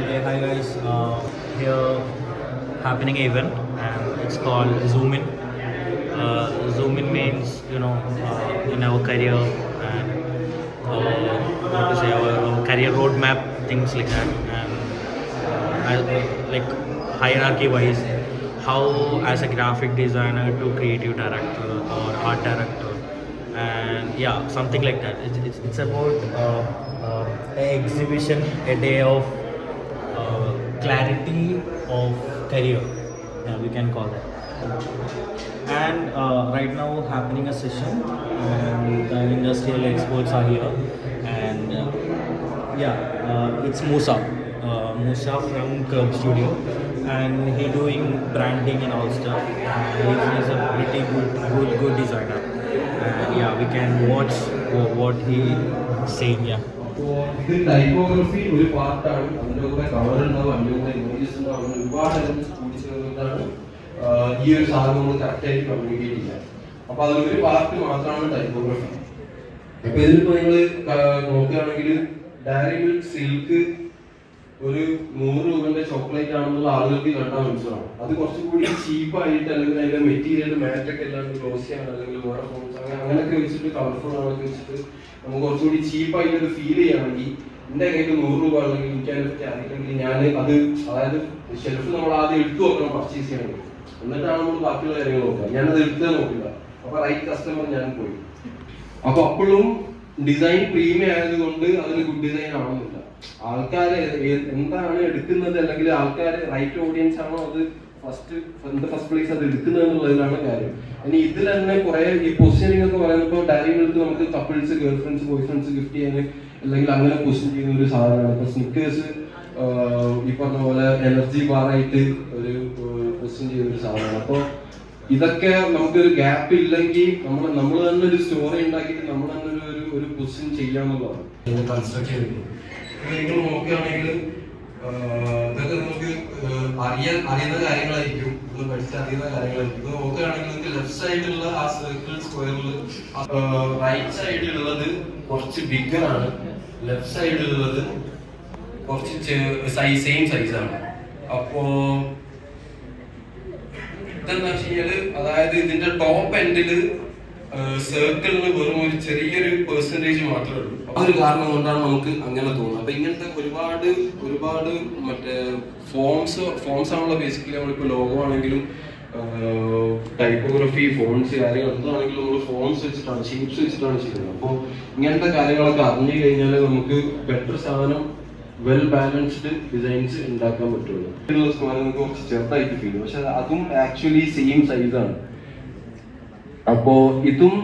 Hey, hi guys. Here happening event and it's called Zoom In. Zoom In means in our career and what to say our career roadmap, things like that, and like hierarchy wise, how as a graphic designer to creative director or art director, and yeah, something like that. It's about exhibition, a day of clarity of career, yeah, we can call that. And right now happening a session and the industrial experts are here, and it's Musa from Curb Studio, and he doing branding and all stuff, and he's a pretty good designer, and yeah, we can watch what he saying. Yeah. അപ്പോൾ ഇത് typography ഒരു പാർട്ടാണ്. അതിൻ്റെ കൂടെ colour ഉണ്ടാവും, അതിൻ്റെ കൂടെ images ഉണ്ടാവും, അങ്ങനെ ഒരുപാട് എലമെന്റ്സ് കൂടി ചേർന്നിട്ടാണ് ഈ ഒരു സാധനം നമ്മൾ കറക്റ്റായിട്ട് കമ്മ്യൂണിക്കേറ്റ് ചെയ്യാം. അപ്പോൾ അതിലൊരു പാർട്ട് മാത്രമാണ് ടൈപ്പോഗ്രഫി. അപ്പോൾ ഇതിലിപ്പോൾ നിങ്ങൾ നോക്കുകയാണെങ്കിൽ ഡയറി മിൽക്ക് സിൽക്ക് ഒരു 100 രൂപയുടെ ചോക്ലേറ്റ് ആണെന്നുള്ള ആളുകൾക്ക് കണ്ടാൽ മനസ്സിലാവും. അത് കുറച്ചുകൂടി ചീപ്പായിട്ട് അല്ലെങ്കിൽ അതിന്റെ മെറ്റീരിയൽ മാറ്റൊക്കെ എല്ലാം ഗ്ലോസി ആണ്, അല്ലെങ്കിൽ വേറെ ഫോംസ് അങ്ങനെയൊക്കെ വെച്ചിട്ട് കളർഫുൾ ആണൊക്കെ വെച്ചിട്ട് നമുക്ക് കുറച്ചുകൂടി ചീപ്പായിട്ട് ഒരു ഫീൽ ചെയ്യുകയാണെങ്കിൽ എന്റെ കയ്യിൽ 100 രൂപ അല്ലെങ്കിൽ എനിക്ക് അതിനെ പറ്റി അറിയില്ലെങ്കിൽ ഞാൻ അത്, അതായത് ഷെൽഫ് നമ്മൾ ആദ്യം എടുത്തു നോക്കണം പർച്ചേസ് ചെയ്യണമെങ്കിൽ, എന്നിട്ടാണ് നമ്മൾ ബാക്കിയുള്ള കാര്യങ്ങൾ നോക്കുക. ഞാനത് എടുത്തേ നോക്കില്ല. അപ്പൊ റൈറ്റ് കസ്റ്റമർ ഞാൻ പോയി. അപ്പൊ അപ്പോഴും ഡിസൈൻ പ്രീമിയം ആയതുകൊണ്ട് അതിന് ഗുഡ് ഡിസൈൻ ആവുന്നില്ല. ആൾക്കാര് എന്താണ് എടുക്കുന്നത്, അല്ലെങ്കിൽ ആൾക്കാര് റൈറ്റ് ഓഡിയൻസ് ആണോ അത് ഫസ്റ്റ് പ്ലേസ് അത് എടുക്കുന്നത് എന്നുള്ളതിലാണ് കാര്യം. ഇനി ഇതിൽ തന്നെ കുറെ ഈ പൊസിഷനിങ് ഒക്കെ പറയുമ്പോൾ ഡയറി മിൽക്ക് നമുക്ക് couples, girl friends, boy friends gift ചെയ്യാൻ അല്ലെങ്കിൽ അങ്ങനെ പൊസിഷൻ ചെയ്യുന്ന ഒരു സാധനമാണ്. ഇപ്പൊ സ്നിക്കേഴ്സ് ഈ പറഞ്ഞ പോലെ എനർജി ബാറായിട്ട് ഒരു പൊസിഷൻ ചെയ്യുന്ന ഒരു സാധനമാണ്. അപ്പോൾ ഇതൊക്കെ നമുക്കൊരു ഗ്യാപ്പ് ഇല്ലെങ്കിൽ നമ്മൾ തന്നെ ഒരു സ്റ്റോറി ഉണ്ടാക്കിയിട്ട് നമ്മൾ തന്നെ ഒരു പൊസിഷൻ ചെയ്യാന്നുള്ളതാണ് കൺസ്ട്രക്ട് ചെയ്യുന്നത്. നിങ്ങൾ നോക്കുകയാണെങ്കിൽ ഇതൊക്കെ നിങ്ങൾക്ക് അറിയുന്ന കാര്യങ്ങളായിരിക്കും, നിങ്ങൾ പഠിച്ചറിയുന്ന കാര്യങ്ങളായിരിക്കും. ഇത് നോക്കുകയാണെങ്കിൽ നിങ്ങൾക്ക് ലെഫ്റ്റ് സൈഡിലുള്ള ആ സർക്കിൾ സ്ക്വയറിൽ റൈറ്റ് സൈഡിലുള്ളത് കുറച്ച് ബിഗർ ആണ്, ലെഫ്റ്റ് സൈഡിലുള്ളത് കുറച്ച് സെയിം സൈസാണ്. അപ്പോ ഇതെന്താ വെച്ച് കഴിഞ്ഞാല്, അതായത് ഇതിന്റെ ടോപ്പ് എൻഡില് സർക്കിളിന് വെറും ഒരു ചെറിയൊരു പെർസെന്റേജ് മാത്രമേ ഉള്ളൂ. അതൊരു കാരണം കൊണ്ടാണ് നമുക്ക് അങ്ങനെ തോന്നുന്നത്. അപ്പൊ ഇങ്ങനത്തെ ഒരുപാട് മറ്റേ ഫോംസ് ആണല്ലോ ബേസിക്കലി. നമ്മളിപ്പോ ലോഗോ ആണെങ്കിലും ടൈപ്പോഗ്രഫി, ഫോൺസ്, കാര്യങ്ങൾ എന്താണെങ്കിലും നമ്മൾ ഫോംസ് വെച്ചിട്ടാണ്, ഷേപ്സ് വെച്ചിട്ടാണ് ചെയ്യുന്നത്. അപ്പോൾ ഇങ്ങനത്തെ കാര്യങ്ങളൊക്കെ അറിഞ്ഞു കഴിഞ്ഞാൽ നമുക്ക് ബെറ്റർ സാധനം, വെൽ ബാലൻസ്ഡ് ഡിസൈൻസ് ഉണ്ടാക്കാൻ പറ്റുള്ളൂ. നമുക്ക് കുറച്ച് ചെറുതായിട്ട് ഫീൽ ചെയ്യും, പക്ഷെ അതും ആക്ച്വലി സെയിം സൈസാണ്. അപ്പോ ഇതും